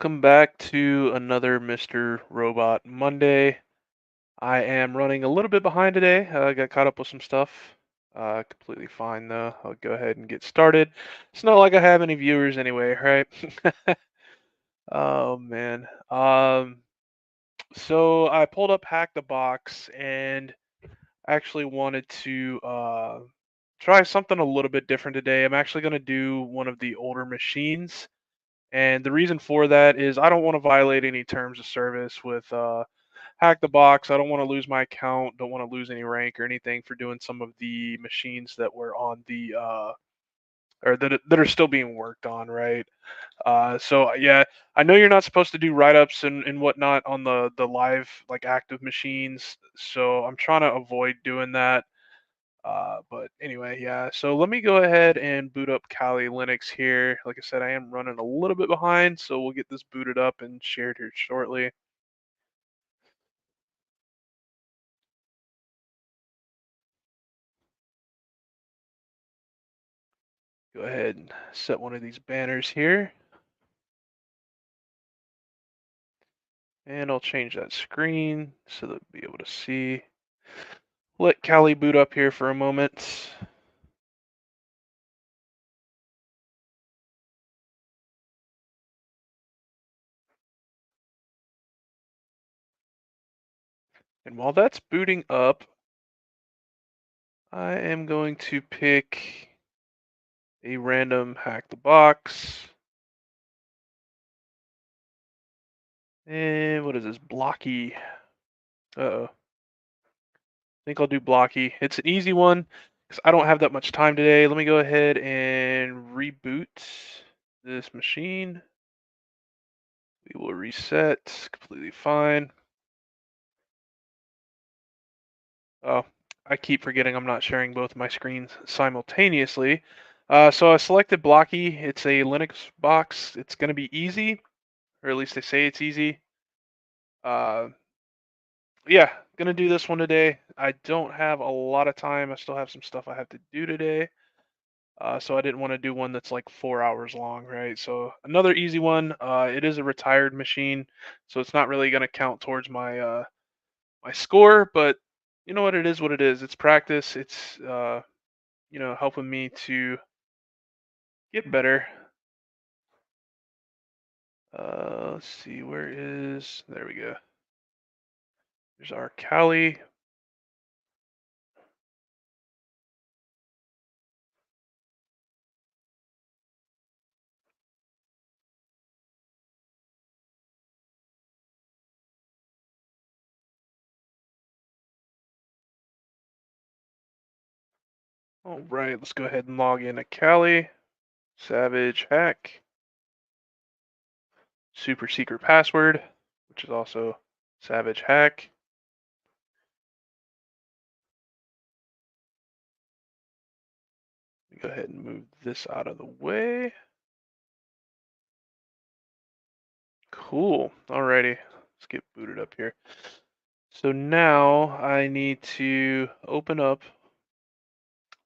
Welcome back to another Mr. Robot Monday. I am running a little bit behind today. I got caught up with some stuff. Completely fine though. I'll go ahead and get started. It's not like I have any viewers anyway, right? Oh man. So I pulled up Hack the Box and actually wanted to try something a little bit different today. I'm actually going to do one of the older machines. And the reason for that is I don't want to violate any terms of service with Hack the Box. I don't want to lose my account, don't want to lose any rank or anything for doing some of the machines that were on the or that are still being worked on, right? Yeah, I know you're not supposed to do write-ups and whatnot on the live like active machines, so I'm trying to avoid doing that. But anyway, yeah. So let me go ahead and boot up Kali Linux here. Like I said, I am running a little bit behind, so we'll get this booted up and shared here shortly. Go ahead and set one of these banners here. And I'll change that screen so that we'll be able to see. Let Kali boot up here for a moment. And while that's booting up, I am going to pick a random Hack the Box. And what is this? Blocky. Uh-oh. Think I'll do Blocky. It's an easy one because I don't have that much time today. Let me go ahead and reboot this machine. We will reset. Completely fine. Oh, I keep forgetting I'm not sharing both my screens simultaneously. So I selected Blocky. It's a Linux box. It's going to be easy, or at least they say it's easy. Uh, yeah, gonna do this one today. I don't have a lot of time. I still have some stuff I have to do today. So I didn't want to do one that's like 4 hours long, right? So another easy one. It is a retired machine, so it's not really going to count towards my score. But you know what? It is what it is. It's practice. It's helping me to get better. Let's see. Where is? There we go. There's our Kali. All right. Let's go ahead and log in to Kali. Savage hack. Super secret password, which is also Savage hack. Go ahead and move this out of the way. Cool. Alrighty. Let's get booted up here. So now I need to open up,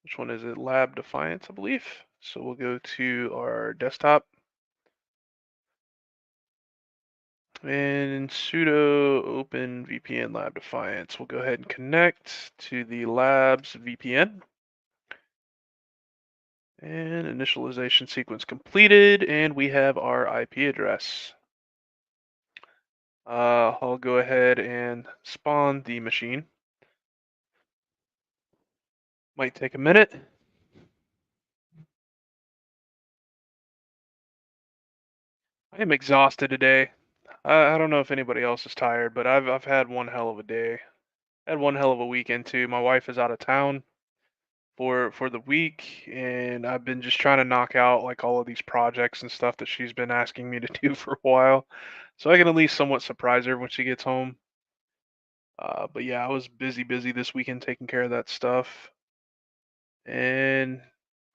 which one is it? Lab Defiance, I believe. So we'll go to our desktop and sudo open VPN Lab Defiance. We'll go ahead and connect to the lab's VPN. And initialization sequence completed, and we have our IP address. I'll go ahead and spawn the machine. Might take a minute. I am exhausted today. I don't know if anybody else is tired, but I've had one hell of a day. Had one hell of a weekend too. My wife is out of town for the week, and I've been just trying to knock out like all of these projects and stuff that she's been asking me to do for a while, so I can at least somewhat surprise her when she gets home. But yeah, I was busy this weekend taking care of that stuff, and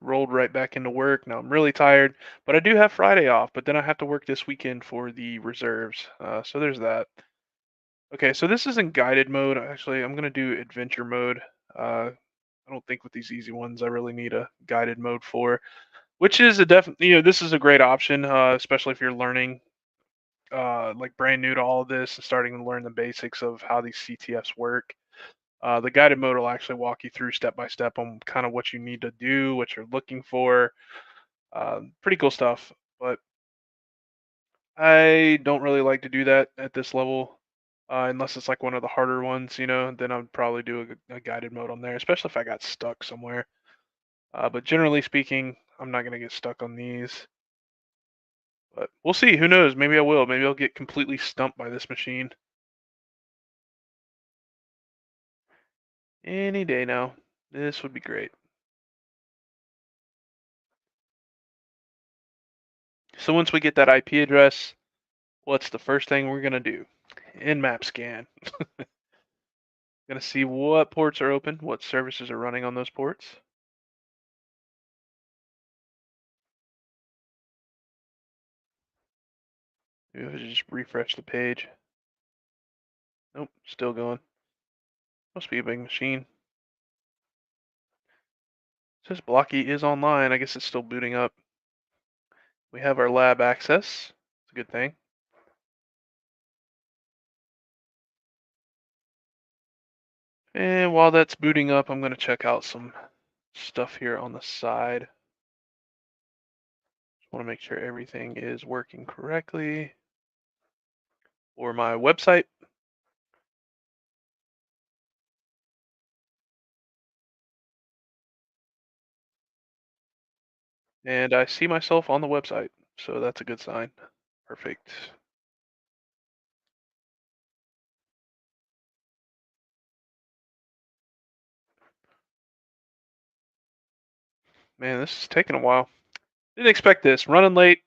rolled right back into work. Now I'm really tired, but I do have Friday off. But then I have to work this weekend for the reserves. So there's that. Okay, so this is in guided mode. Actually, I'm gonna do adventure mode. I don't think with these easy ones I really need a guided mode for, which is a definitely this is a great option, especially if you're learning. like brand new to all of this and starting to learn the basics of how these CTFs work. The guided mode will actually walk you through step by step on kind of what you need to do, what you're looking for. Pretty cool stuff, but I don't really like to do that at this level, unless it's like one of the harder ones, then I'd probably do a guided mode on there, especially if I got stuck somewhere. But generally speaking, I'm not going to get stuck on these. But we'll see. Who knows? Maybe I will. Maybe I'll get completely stumped by this machine. Any day now. This would be great. So once we get that IP address, what's the first thing we're going to do? Nmap scan. Going to see what ports are open, what services are running on those ports. Maybe if I just refresh the page. Nope, still going. Must be a big machine. It says Blocky is online. I guess it's still booting up. We have our lab access. It's a good thing. And while that's booting up, I'm going to check out some stuff here on the side. Just want to make sure everything is working correctly. Or my website. And I see myself on the website, so that's a good sign. Perfect. Man, this is taking a while. Didn't expect this. Running late.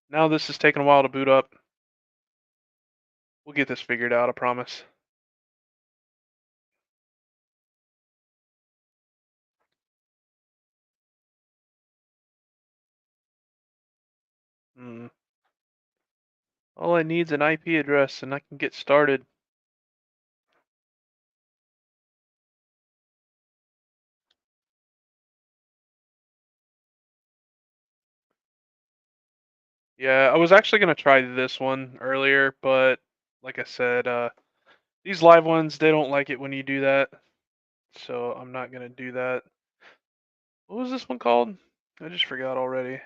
Now this is taking a while to boot up. We'll get this figured out, I promise. Hmm. All I need is an IP address and I can get started. Yeah, I was actually going to try this one earlier, but like I said, these live ones, they don't like it when you do that. So I'm not going to do that. What was this one called? I just forgot already.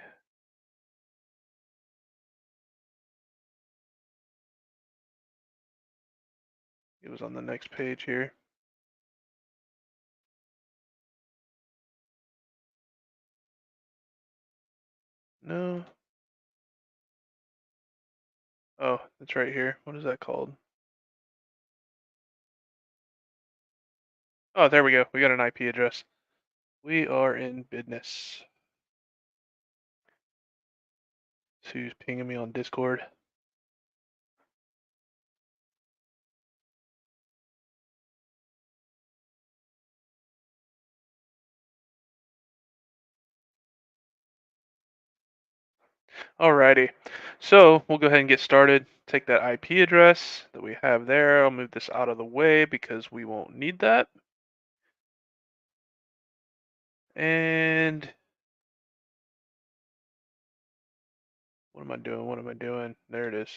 It was on the next page here. No. Oh, it's right here. What is that called? Oh, there we go. We got an IP address. We are in business. So who's pinging me on Discord? Alrighty. So we'll go ahead and get started. Take that IP address that we have there. I'll move this out of the way because we won't need that. And what am I doing? What am I doing? There it is.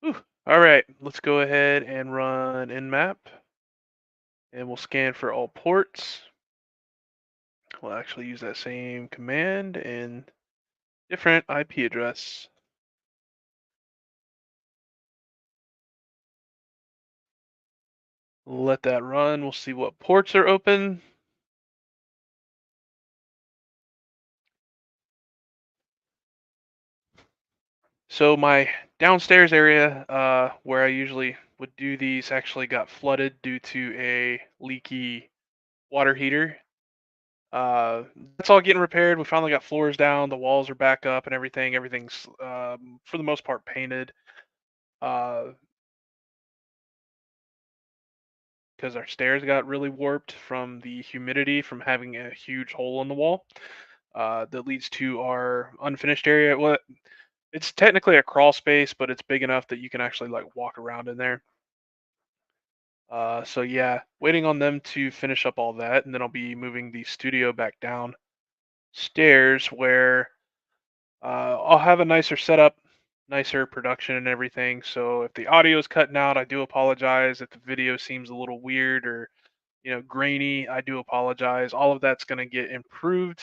Whew. All right, let's go ahead and run nmap. And we'll scan for all ports. We'll actually use that same command and different IP address. Let that run. We'll see what ports are open. So my downstairs area, where I usually would do these, actually got flooded due to a leaky water heater. That's all getting repaired. We finally got floors down. The walls are back up and everything. Everything's, for the most part, painted. Because our stairs got really warped from the humidity from having a huge hole in the wall that leads to our unfinished area. Well, it's technically a crawl space, but it's big enough that you can actually like walk around in there. So yeah, waiting on them to finish up all that, and then I'll be moving the studio back down stairs where I'll have a nicer setup. nicer production and everything. So if the audio is cutting out, I do apologize. If the video seems a little weird or grainy, I do apologize. All of that's going to get improved.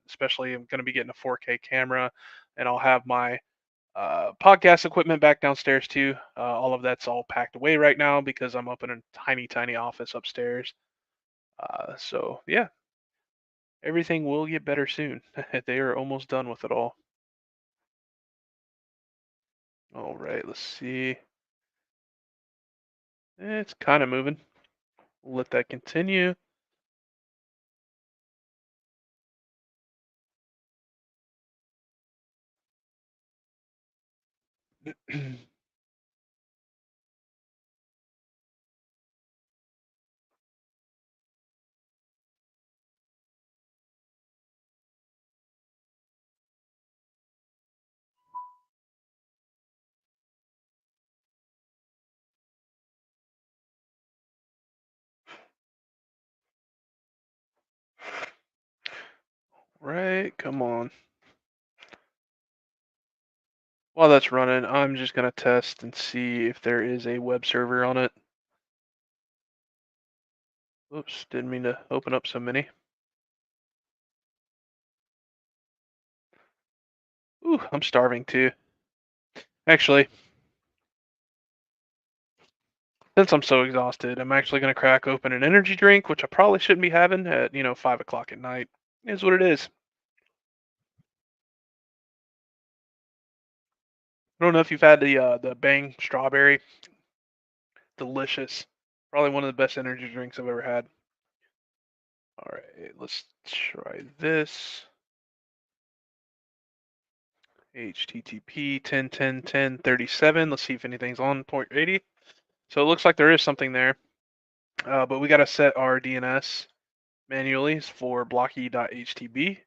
Especially, I'm going to be getting a 4K camera, and I'll have my podcast equipment back downstairs too. All of that's all packed away right now because I'm up in a tiny, tiny office upstairs. So yeah, everything will get better soon. They are almost done with it all. All right, let's see. It's kind of moving. We'll let that continue. Right, come on. While that's running, I'm just gonna test and see if there is a web server on it. Oops, didn't mean to open up so many. Ooh, I'm starving too. Actually, since I'm so exhausted, I'm actually gonna crack open an energy drink, which I probably shouldn't be having at 5 o'clock at night. Is what it is. I don't know if you've had the Bang strawberry. Delicious. Probably one of the best energy drinks I've ever had. All right, let's try this. HTTP 10.10.10.37. Let's see if anything's on port 80. So it looks like there is something there, but we got to set our DNS manually for blocky.htb.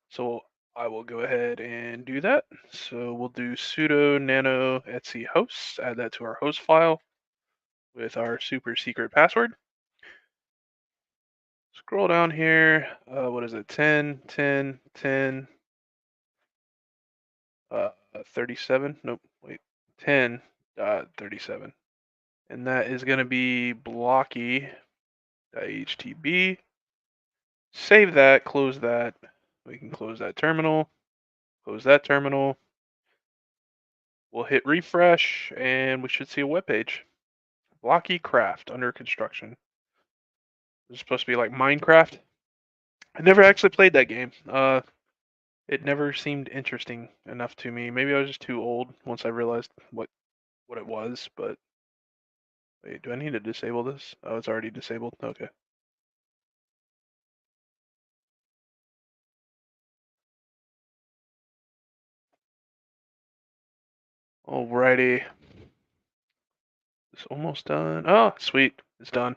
So I will go ahead and do that. So we'll do sudo nano etc hosts, add that to our host file with our super secret password. Scroll down here. What is it? 10, 10, 10, 37. Nope, wait. 10.37. And that is going to be blocky.htb. Save that, close that. We can close that terminal, close that terminal. We'll hit refresh, and we should see a web page. Blocky Craft under construction. It's supposed to be like Minecraft. I never actually played that game. It never seemed interesting enough to me. Maybe I was just too old once I realized what it was. But wait, do I need to disable this? Oh, it's already disabled. Okay. Alrighty. It's almost done. Oh, sweet. It's done.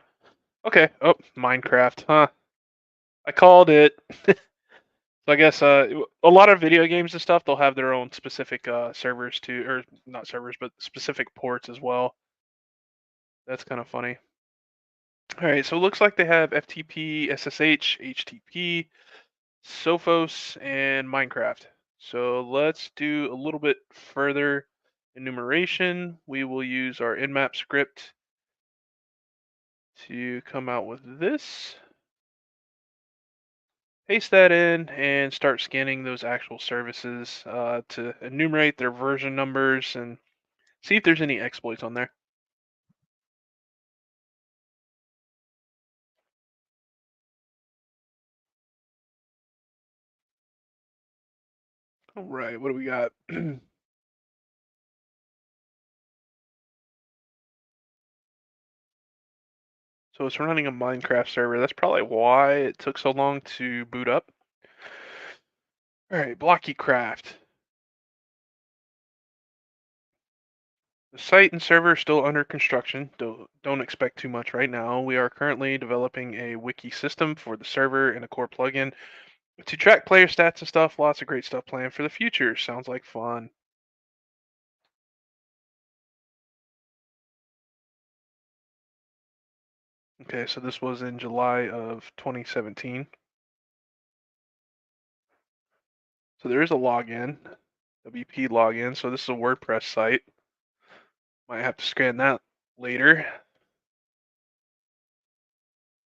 Okay. Oh, Minecraft. Huh. I called it. So I guess a lot of video games and stuff, they'll have their own specific servers too, or not servers, but specific ports as well. That's kind of funny. All right, so it looks like they have FTP, SSH, HTTP, Sophos, and Minecraft. So let's do a little bit further enumeration. We will use our nmap script to come out with this. Paste that in and start scanning those actual services to enumerate their version numbers and see if there's any exploits on there. All right, what do we got? So it's running a Minecraft server. That's probably why it took so long to boot up. All right, Blocky Craft. The site and server are still under construction. Don't expect too much right now. We are currently developing a wiki system for the server and a core plugin to track player stats and stuff. Lots of great stuff planned for the future. Sounds like fun. Okay, so this was in July of 2017. So there is a login. WP login. So this is a WordPress site. Might have to scan that later.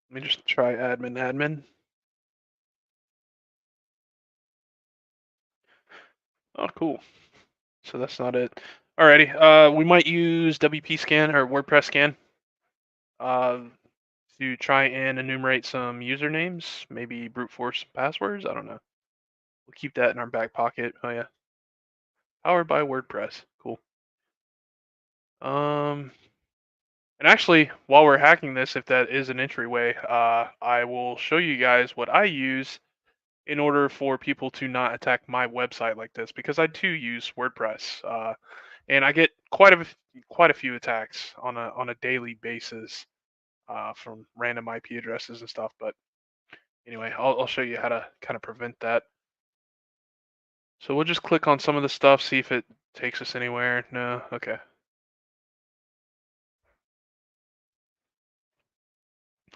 Let me just try admin. Oh, cool. So that's not it. Alrighty. We might use WP scan or WordPress scan uh, to try and enumerate some usernames, maybe brute force passwords. I don't know. We'll keep that in our back pocket. Oh yeah. Powered by WordPress. Cool. Um, and actually, while we're hacking this, if that is an entryway, I will show you guys what I use in order for people to not attack my website like this, because I too use WordPress, and I get quite a few attacks on a daily basis from random IP addresses and stuff. But anyway, I'll show you how to kind of prevent that. So we'll just click on some of the stuff, see if it takes us anywhere. No, okay.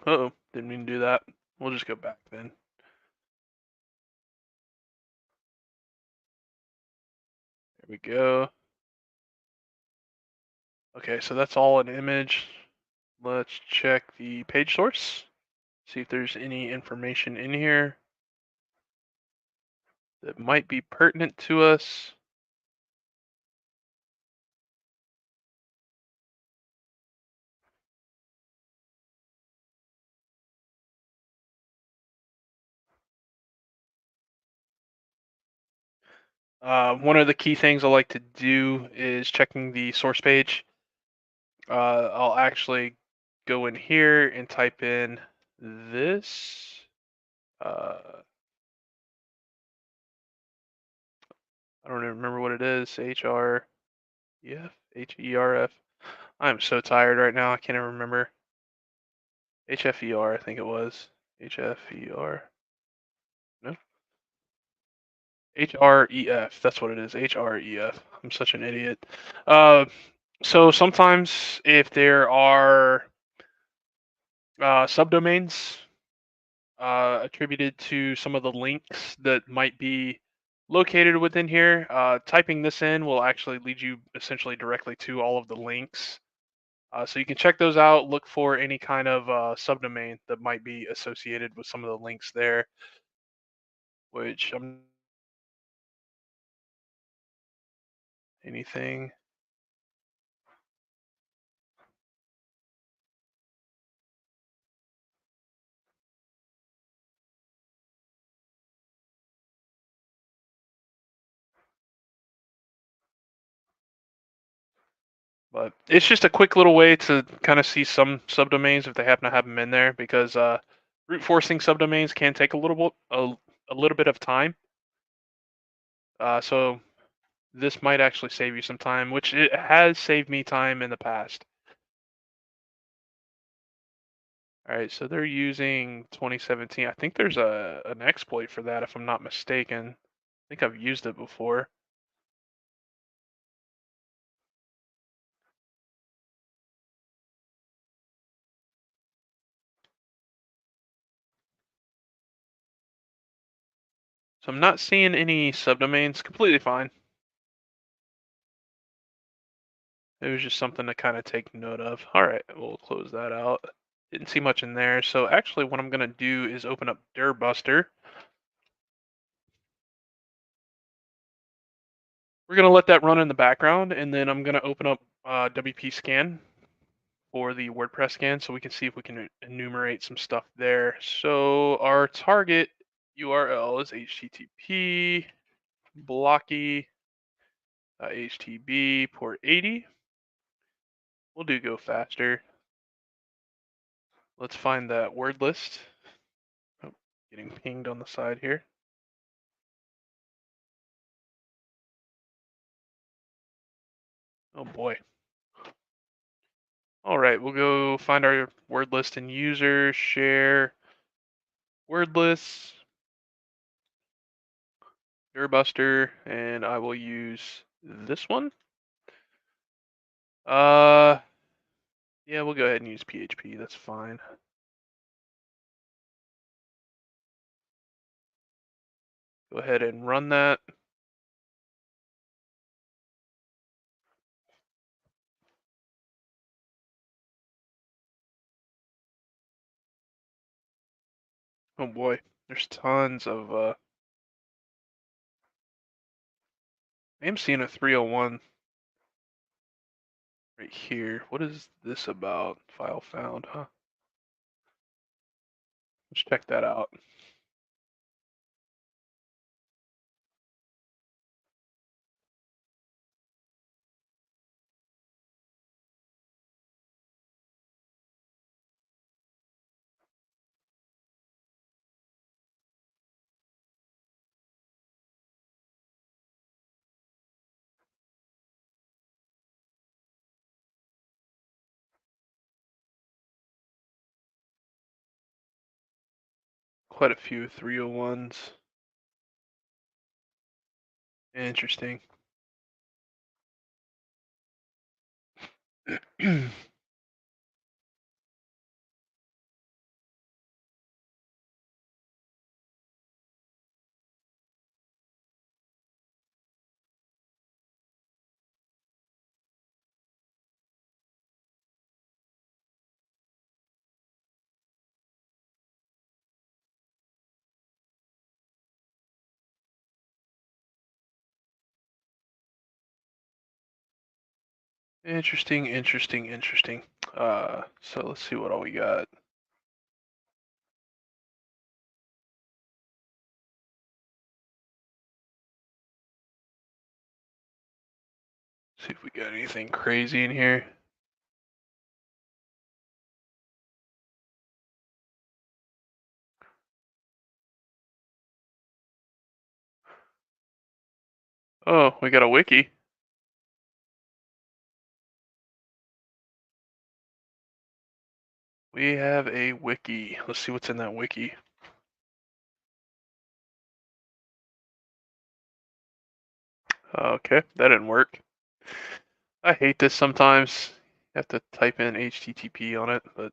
Uh-oh, didn't mean to do that. We'll just go back then. There we go. Okay, so that's all an image. Let's check the page source. See if there's any information in here that might be pertinent to us. One of the key things I like to do is checking the source page. I'll actually go in here and type in this. I don't even remember what it is. HREF? HERF? I'm so tired right now. I can't even remember. HFER, I think it was. HFER. No? HREF. That's what it is. HREF. I'm such an idiot. Uh, so sometimes if there are subdomains attributed to some of the links that might be located within here, typing this in will actually lead you essentially directly to all of the links. So you can check those out, look for any kind of subdomain that might be associated with some of the links there, which I'm anything. But it's just a quick little way to kind of see some subdomains if they happen to have them in there, because brute forcing subdomains can take a little bit of time. So this might actually save you some time, which it has saved me time in the past. All right, so they're using 2017. I think there's an exploit for that, if I'm not mistaken. I think I've used it before. So I'm not seeing any subdomains. Completely fine. It was just something to kind of take note of. All right, we'll close that out. Didn't see much in there. So actually what I'm going to do is open up Dirbuster. We're going to let that run in the background, and then I'm going to open up WP Scan for the WordPress scan so we can see if we can enumerate some stuff there. So our target URL is http blocky htb port 80. We'll do go faster. Let's find that word list. Oh, getting pinged on the side here. Oh boy. All right, we'll go find our word list in user, share, word lists, Dirbuster, and I will use this one. Yeah, we'll go ahead and use PHP. That's fine. Go ahead and run that. Oh boy, there's tons of I am seeing a 301 right here. What is this about? File found, huh? Let's check that out. Quite a few 301s. Interesting. Interesting, interesting, interesting. So let's see what all we got. See if we got anything crazy in here. Oh, we got a wiki. We have a wiki. Let's see what's in that wiki. Okay, that didn't work. I hate this sometimes. You have to type in HTTP on it, but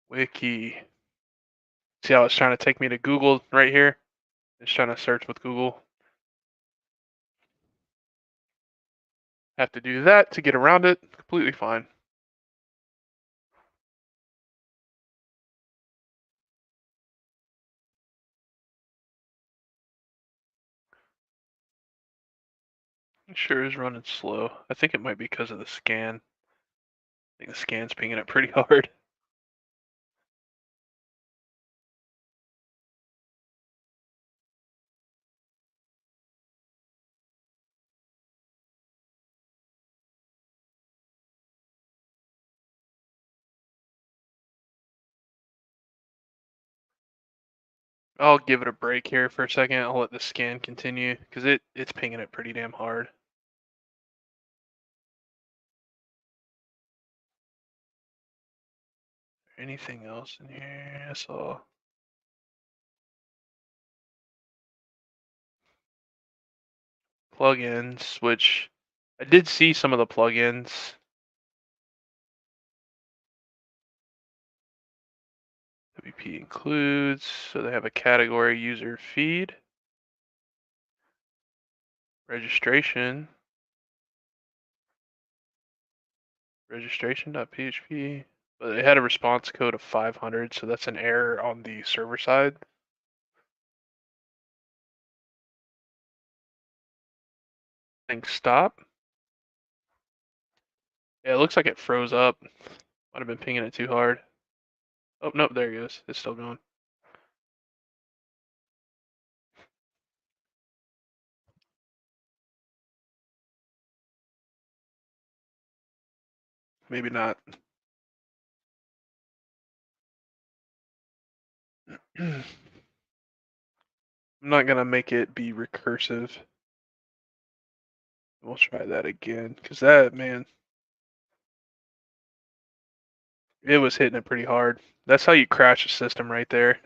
wiki. See how it's trying to take me to Google right here? It's trying to search with Google. Have to do that to get around it. Completely fine. It sure is running slow. I think it might be because of the scan. I think the scan's pinging it pretty hard. I'll give it a break here for a second. I'll let the scan continue because it's pinging it pretty damn hard. Anything else in here? I saw plugins, which I did see some of the plugins. WP includes, so they have a category user feed, registration, registration.php. But it had a response code of 500, so that's an error on the server side. Thing stop. Yeah, it looks like it froze up. Might have been pinging it too hard. Oh, no, there it goes. It's still going. Maybe not. I'm not gonna make it be recursive. We'll try that again, because that, man, it was hitting it pretty hard. That's how you crash a system right there.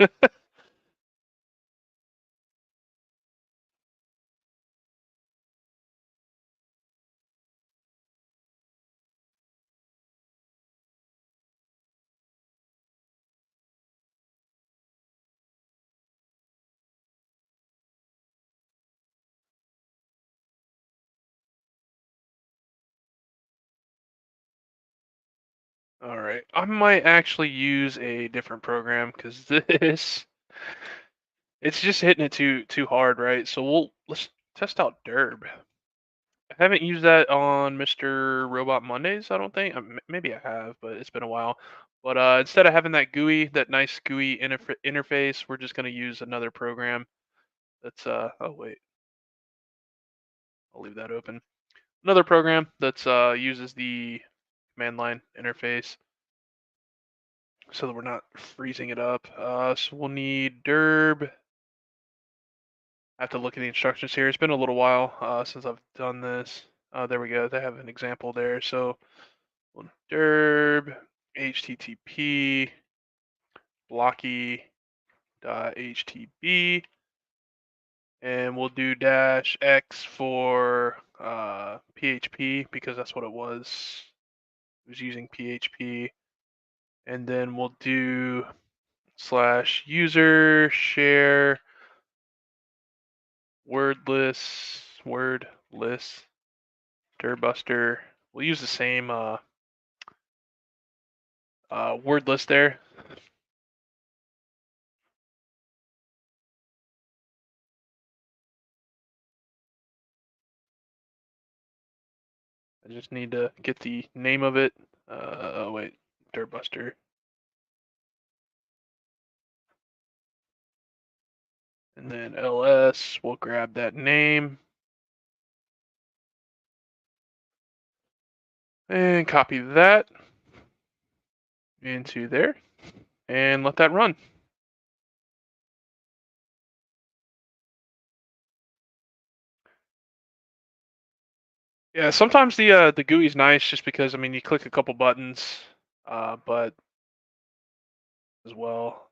All right. I might actually use a different program because this it's just hitting it too hard, right? So let's test out Derb. I haven't used that on Mr. Robot Mondays, I don't think. Maybe I have, but it's been a while. But instead of having that nice GUI interface, we're just going to use another program that's oh wait, I'll leave that open. Another program that's uses the command line interface so that we're not freezing it up. So we'll need Derb. I have to look at the instructions here. It's been a little while since I've done this. There we go. They have an example there. So Derb HTTP blocky.htb, and we'll do -x for PHP because that's what it was. It was using PHP, and then we'll do /user share wordless dirbuster. We'll use the same word list there. I just need to get the name of it. Oh wait, dirbuster. And then ls, we'll grab that name and copy that into there and let that run. Yeah, sometimes the GUI is nice just because I mean you click a couple buttons, but as well.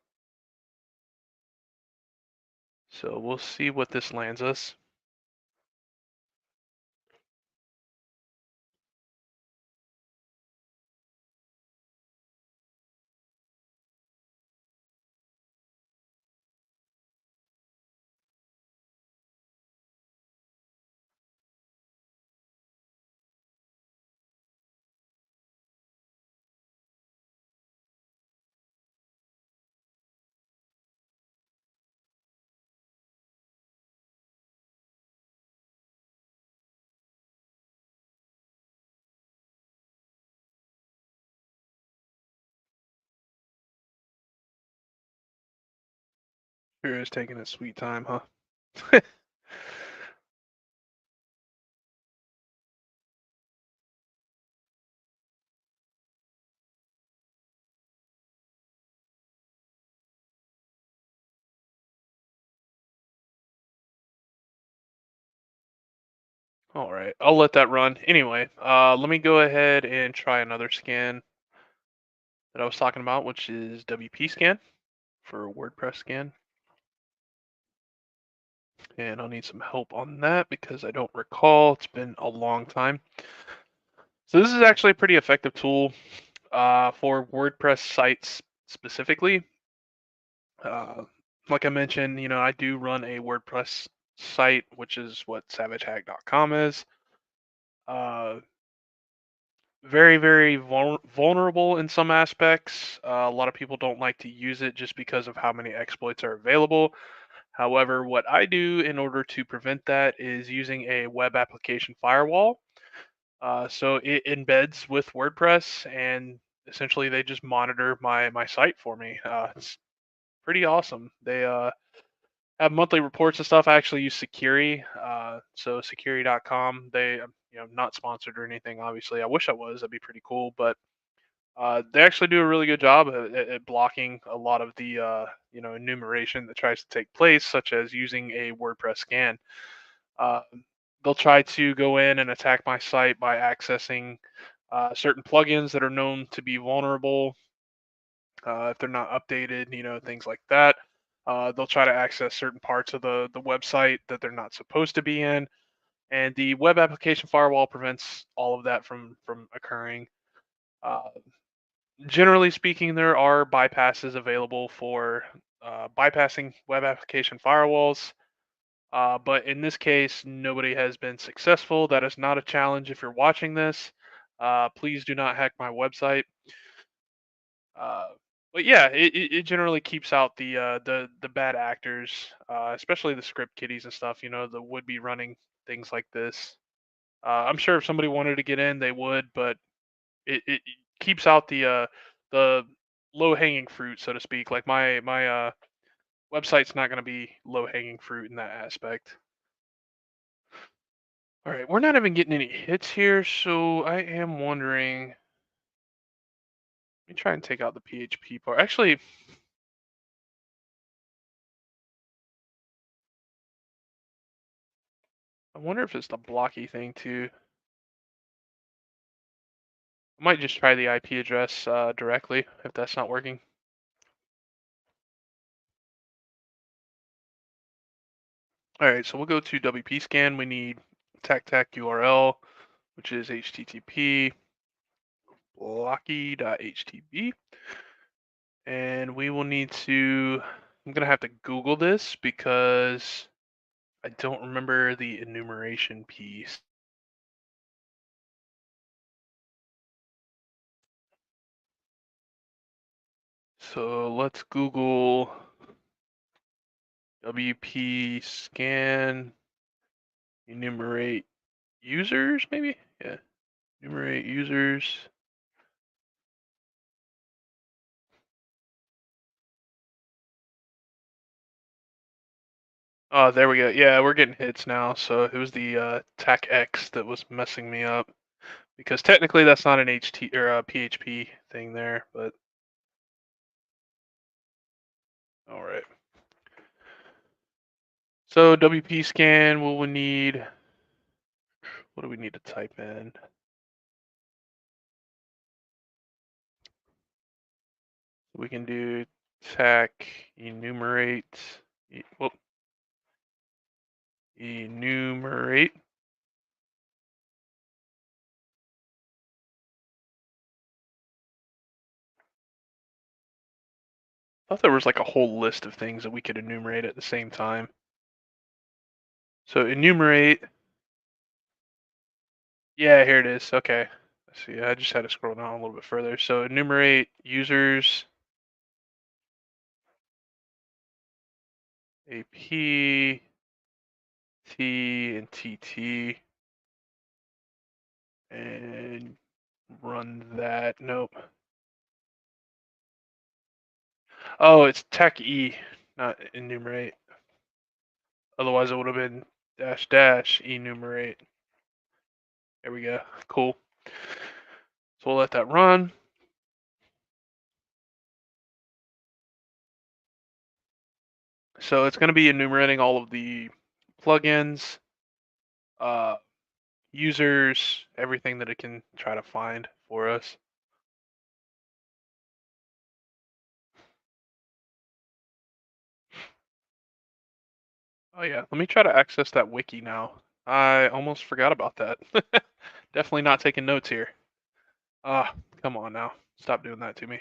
So we'll see what this lands us. Sure is taking its sweet time, huh? All right, I'll let that run. Anyway, let me go ahead and try another scan that I was talking about, which is WP scan for WordPress scan. And I'll need some help on that because I don't recall. It's been a long time. So this is actually a pretty effective tool for WordPress sites specifically. Uh, like I mentioned, I do run a WordPress site, which is what savagehack.com is. Uh, very, very vulnerable in some aspects. A lot of people don't like to use it just because of how many exploits are available. However, what I do in order to prevent that is using a web application firewall. So it embeds with WordPress, and essentially they just monitor my site for me. It's pretty awesome. They have monthly reports and stuff. I actually use Securi, so Securi.com. They, not sponsored or anything. Obviously, I wish I was. That'd be pretty cool. But they actually do a really good job at blocking a lot of the enumeration that tries to take place, such as using a WordPress scan. Uh, they'll try to go in and attack my site by accessing certain plugins that are known to be vulnerable if they're not updated, things like that. They'll try to access certain parts of the website that they're not supposed to be in, and the web application firewall prevents all of that from occurring. Uh, Generally speaking, there are bypasses available for bypassing web application firewalls. But in this case, nobody has been successful. That is not a challenge if you're watching this. Please do not hack my website. Uh, but yeah, it generally keeps out the bad actors, especially the script kiddies and stuff. You know, the would be running things like this. I'm sure if somebody wanted to get in, they would, but it keeps out the low hanging fruit, so to speak. Like my website's not going to be low hanging fruit in that aspect. All right, we're not even getting any hits here, so I am wondering. Let me try and take out the PHP part. Actually, I wonder if it's the blocky thing too. I might just try the IP address directly if that's not working. All right, so we'll go to WP scan. We need tac URL, which is http blocky.htb. And we will need to, I'm going to have to Google this because I don't remember the enumeration piece. So let's Google WP scan enumerate users, maybe? Yeah, enumerate users. Oh, there we go. Yeah, we're getting hits now. So it was the TACX that was messing me up because technically that's not an HT or a PHP thing there, but all right. So WP scan, we'll need, what do we need to type in? We can do tac enumerate, well, enumerate. I thought there was like a whole list of things that we could enumerate at the same time. So enumerate. Yeah, here it is. Okay. Let's see. I just had to scroll down a little bit further. So enumerate users, AP, T, and TT, and run that. Nope. Oh, it's tech E, not enumerate. Otherwise, it would have been dash dash enumerate. There we go. Cool. So we'll let that run. So it's going to be enumerating all of the plugins, uh, users, everything that it can try to find for us. Oh yeah, let me try to access that wiki now. I almost forgot about that. Definitely not taking notes here. Ah, come on now. Stop doing that to me.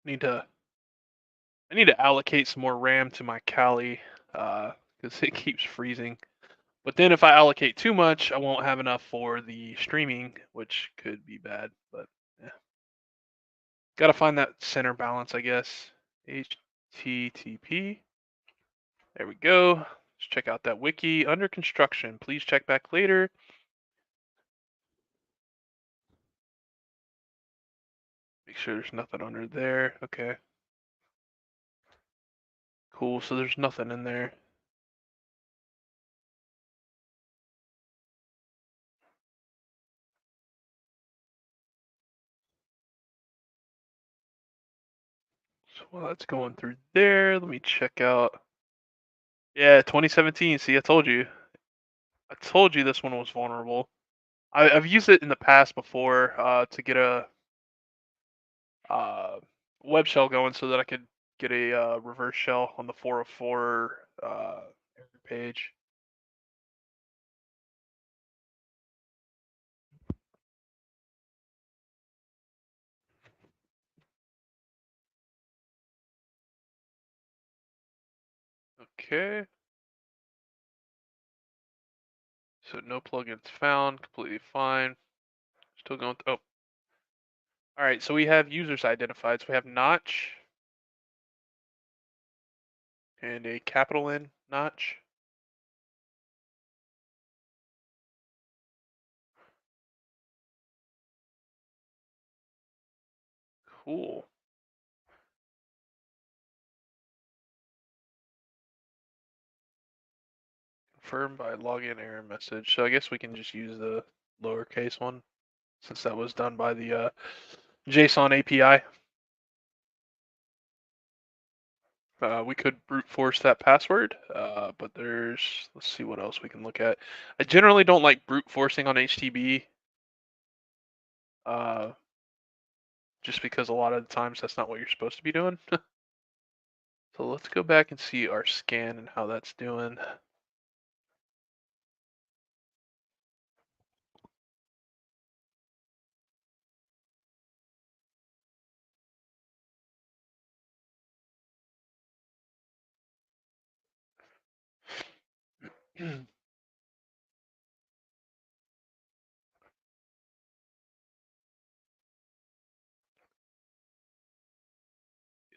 Need to I need to allocate some more RAM to my Kali because it keeps freezing. But then if I allocate too much, I won't have enough for the streaming, which could be bad. But yeah, gotta find that center balance, I guess. HTTP. There we go. Let's check out that wiki. Under construction. Please check back later. Make sure there's nothing under there. Okay. Cool. So there's nothing in there. So while that's going through there, let me check out. Yeah, 2017. See, I told you. I told you this one was vulnerable. I've used it in the past before to get a uh, web shell going so that I could get a reverse shell on the 404 error page. Okay. So no plugins found, completely fine. Still going. Oh, all right. So we have users identified. So we have Notch and a capital N Notch. Cool. Confirmed by login error message. So I guess we can just use the lowercase one since that was done by the JSON API. We could brute force that password, but let's see what else we can look at. I generally don't like brute forcing on HTTP, uh, just because a lot of the times that's not what you're supposed to be doing. So let's go back and see our scan and how that's doing.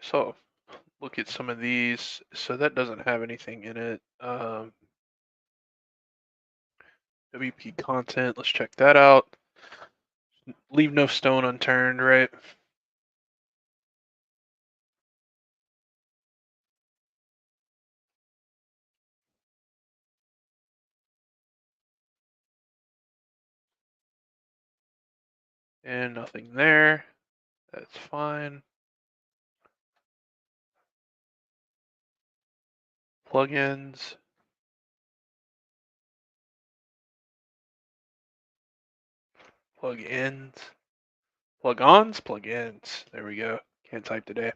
So look at some of these. So that doesn't have anything in it. WP content, let's check that out. Leave no stone unturned, right? And nothing there. That's fine. Plugins. Plugins. Plug-ons? Plugins. There we go. Can't type today.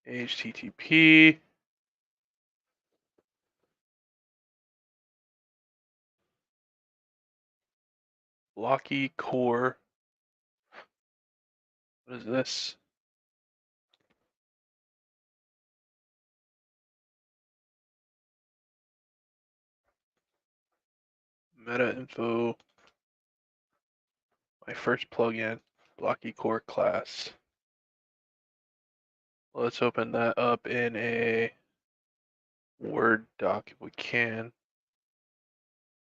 HTTP. Locky core. What is this? Meta info. My first plugin. Blocky core class. Let's open that up in a Word doc if we can.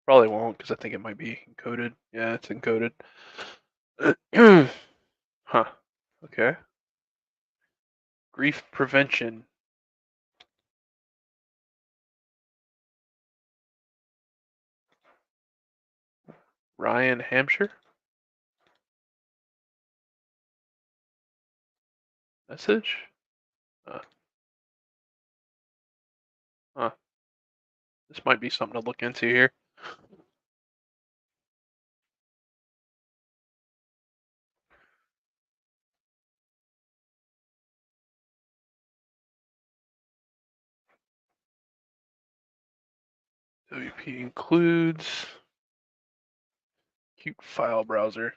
Probably won't because I think it might be encoded. Yeah, it's encoded. Huh. Okay. Grief prevention. Ryan Hampshire. Message. Uh, huh. This might be something to look into here. WP includes cute file browser.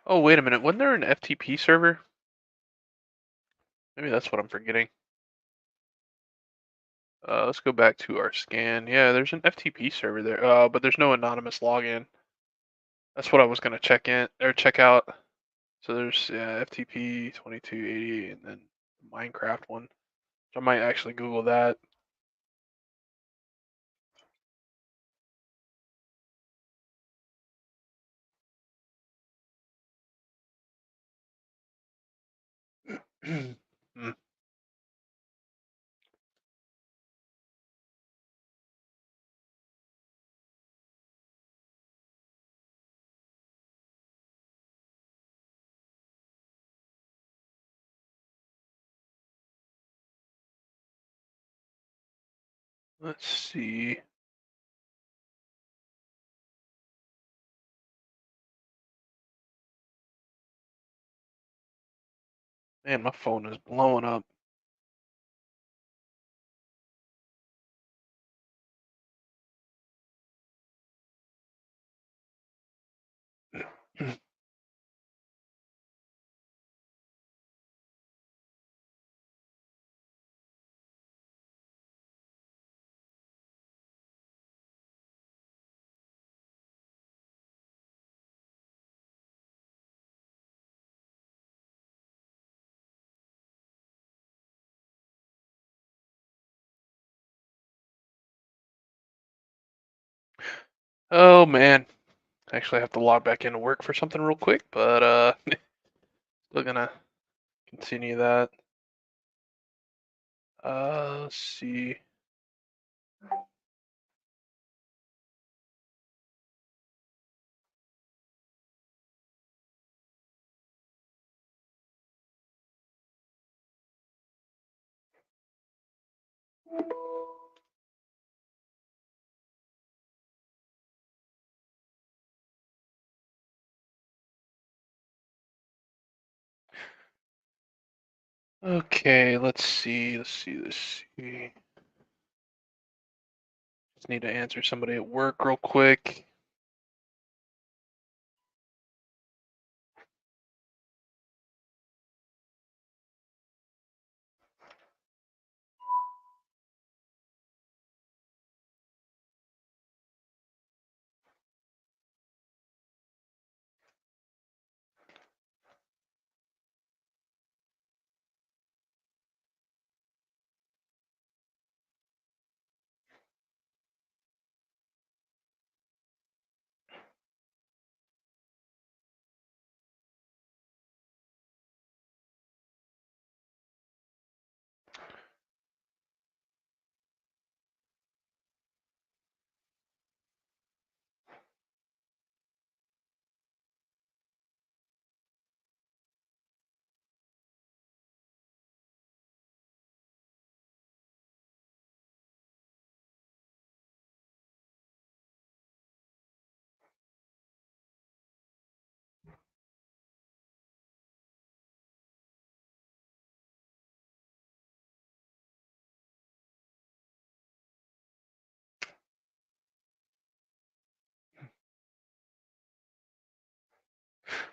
Oh, wait a minute. Wasn't there an FTP server? Maybe that's what I'm forgetting. Let's go back to our scan. Yeah, there's an FTP server there. But there's no anonymous login. That's what I was gonna check in or check out. So there's FTP 2280 and then Minecraft one. So I might actually Google that. Hmm. Let's see. Man, my phone is blowing up. Oh man, actually I have to log back into work for something real quick, but still gonna continue that. Let's see. Okay, let's see. Just need to answer somebody at work real quick.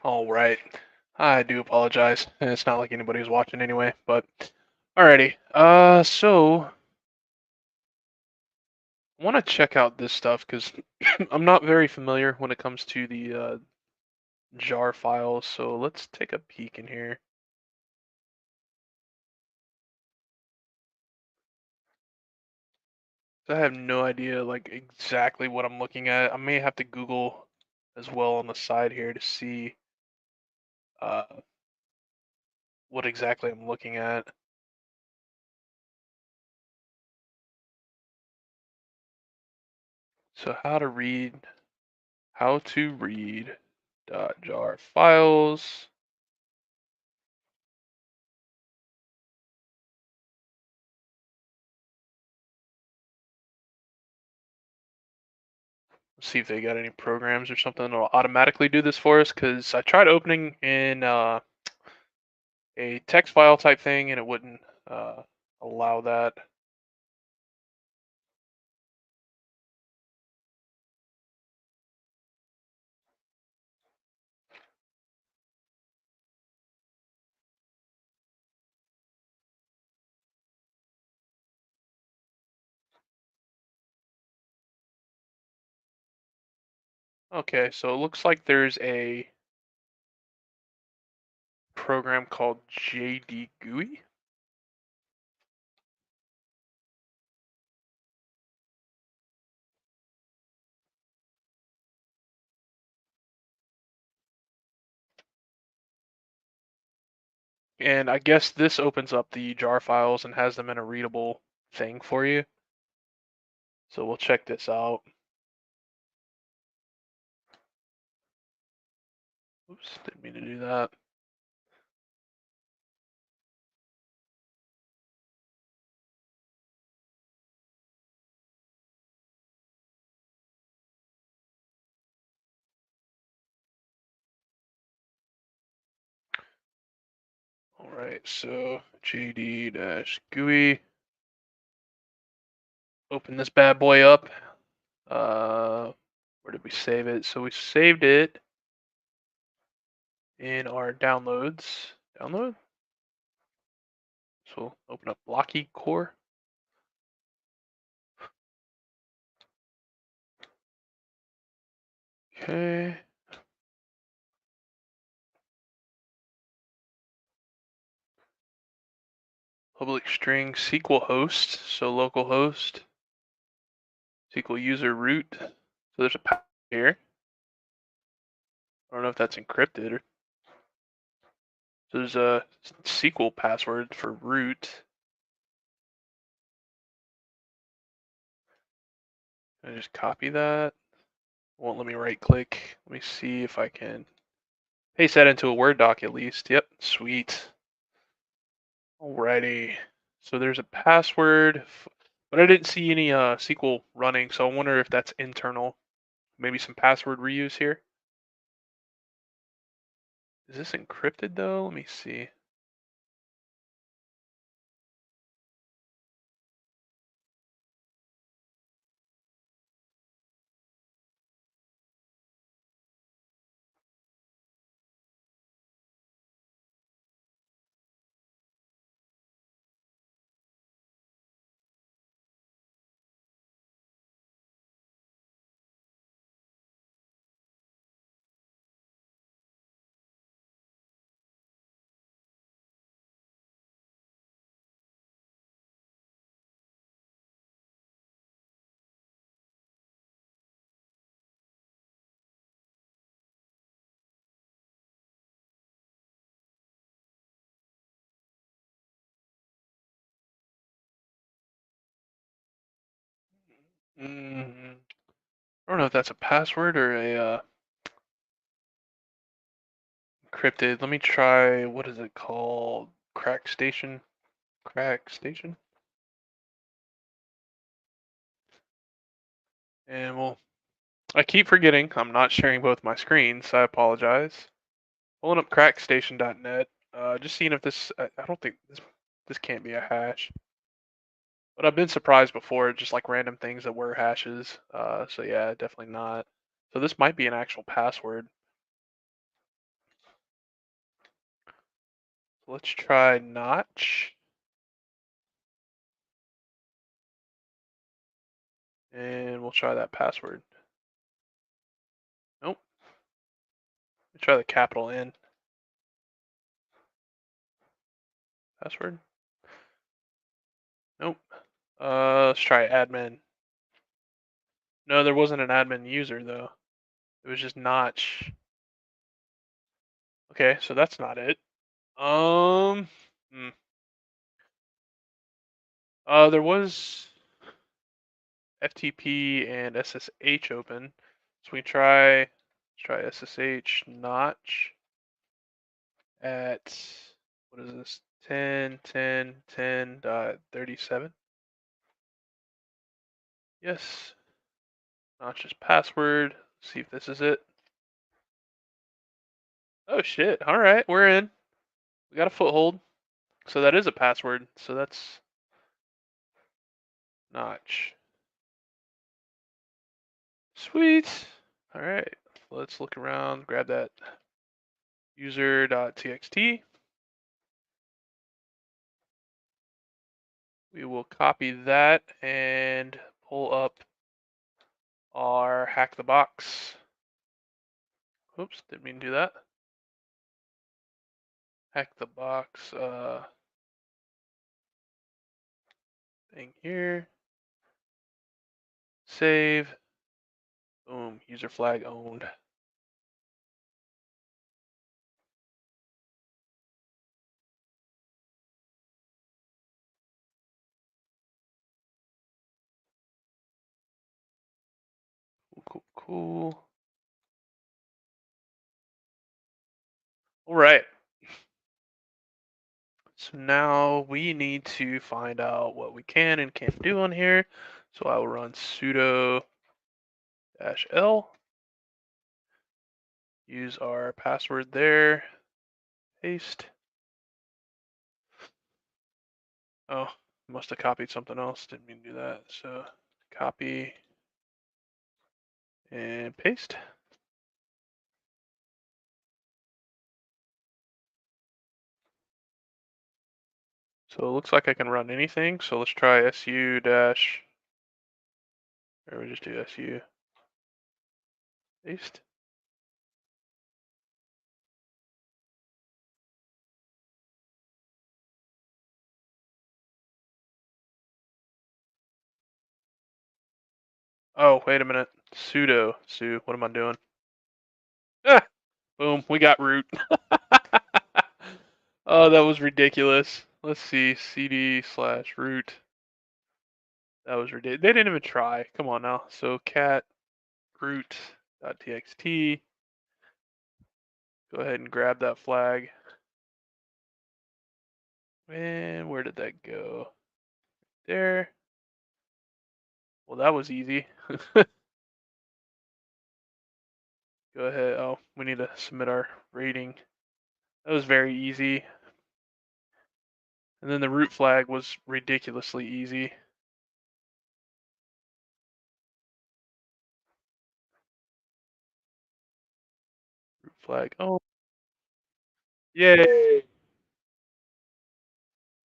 All right. I do apologize. It's not like anybody's watching anyway, but alrighty. So I want to check out this stuff because I'm not very familiar when it comes to the jar files. So let's take a peek in here. I have no idea like exactly what I'm looking at. I may have to Google as well on the side here to see uh, what exactly I'm looking at. So how to read .jar files. See if they got any programs or something that'll automatically do this for us. Because I tried opening in a text file type thing and it wouldn't uh, allow that. Okay, so it looks like there's a program called JD GUI. And I guess this opens up the jar files and has them in a readable thing for you. So we'll check this out. Oops, didn't mean to do that. All right, so JD-GUI. Open this bad boy up. Where did we save it? So we saved it in our downloads. Download. So we'll open up Blocky Core. Okay. Public string SQL host, so local host, SQL user root. So there's a path here. I don't know if that's encrypted. So there's a SQL password for root. I just copy that. Won't let me right click. Let me see if I can paste that into a Word doc at least. Yep, sweet. Alrighty. So there's a password, but I didn't see any SQL running, so I wonder if that's internal. Maybe some password reuse here. Is this encrypted though? Let me see. I don't know if that's a password or a encrypted. Let me try. What is it called? Crack station. Crack station. And well, I keep forgetting. I'm not sharing both my screens. I apologize. Pulling up crackstation.net. Just seeing if this. I don't think this can't be a hash. But I've been surprised before, just like random things that were hashes. So yeah, definitely not. So this might be an actual password. Let's try Notch. And we'll try that password. Nope. Let's try the capital N. Password. Nope. Let's try admin. No, there wasn't an admin user though. It was just Notch. Okay, so that's not it. Hmm. There was FTP and SSH open. So we let's try SSH Notch at, what is this? 10.10.10.37. Yes. Notch's password. Let's see if this is it. Oh shit. All right, we're in. We got a foothold. So that is a password. So that's Notch. Sweet. All right. Let's look around, grab that user.txt. We will copy that and pull up our hack the box. Oops, didn't mean to do that. Hack the box thing here. Save. Boom, user flag owned. Cool. All right. So now we need to find out what we can and can't do on here. So I will run sudo -l. Use our password there. Paste. Oh, must have copied something else. Didn't mean to do that. So copy and paste. So it looks like I can run anything. So let's try SU dash, or we just do SU paste. Oh, wait a minute. Sudo. What am I doing? Ah, boom, we got root. Oh, that was ridiculous. Let's see, cd slash root. That was ridiculous. They didn't even try. Come on now. So cat root.txt. Go ahead and grab that flag. And where did that go? There. Well, that was easy. Go ahead. Oh, we need to submit our rating. That was very easy. And then the root flag was ridiculously easy. Root flag. Oh, yay! Of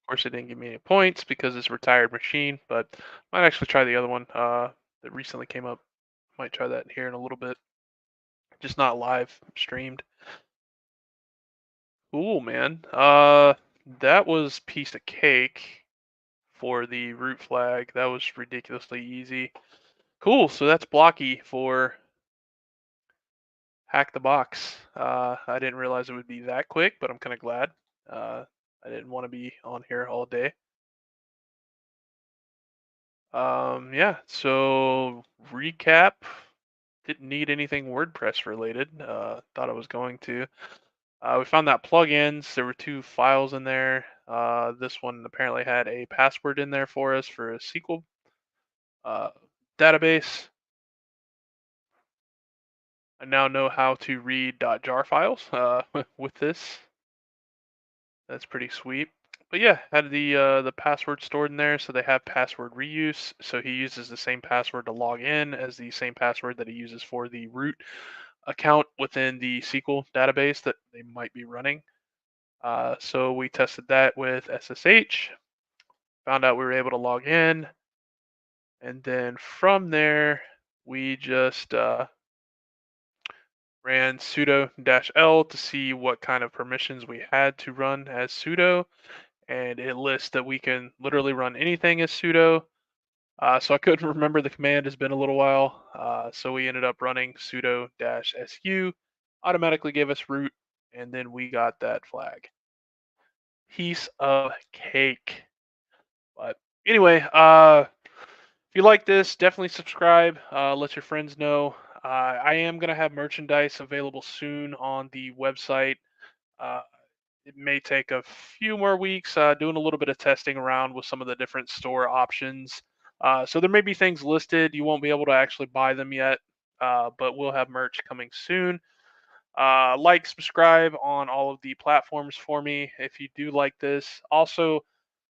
course, it didn't give me any points because it's a retired machine, but I might actually try the other one that recently came up. Might try that here in a little bit. Just not live streamed. Cool, man. That was piece of cake for the root flag. That was ridiculously easy. Cool. So that's Blocky for Hack the Box. I didn't realize it would be that quick, but I'm kind of glad. I didn't want to be on here all day. Yeah. So recap. Didn't need anything WordPress related. Thought I was going to. We found that plugins. There were two files in there. This one apparently had a password in there for us for a SQL uh, database. I now know how to read .jar files with this. That's pretty sweet. But yeah, had the password stored in there, so they have password reuse. So he uses the same password to log in as the same password that he uses for the root account within the SQL database that they might be running. So we tested that with SSH, found out we were able to log in, and then from there we just ran sudo -l to see what kind of permissions we had to run as sudo, and it lists that we can literally run anything as sudo. So I couldn't remember the command, it's been a little while, so we ended up running sudo -su, automatically gave us root, and then we got that flag. Piece of cake. But anyway, if you like this, definitely subscribe. Let your friends know. I am gonna have merchandise available soon on the website. Uh, it may take a few more weeks. Doing a little bit of testing around with some of the different store options. So there may be things listed. You won't be able to actually buy them yet, but we'll have merch coming soon. Like, subscribe on all of the platforms for me if you do like this. Also,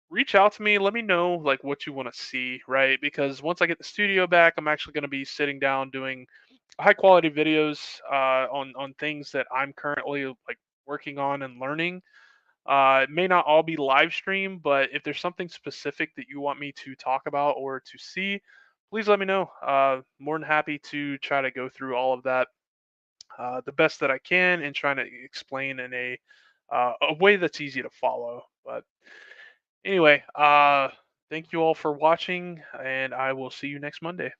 reach out to me, let me know like what you want to see, right? Because once I get the studio back, I'm actually going to be sitting down doing high quality videos on things that I'm currently like working on and learning. It may not all be live stream, but if there's something specific that you want me to talk about or to see, please let me know. More than happy to try to go through all of that the best that I can and trying to explain in a way that's easy to follow. But anyway, thank you all for watching, and I will see you next Monday.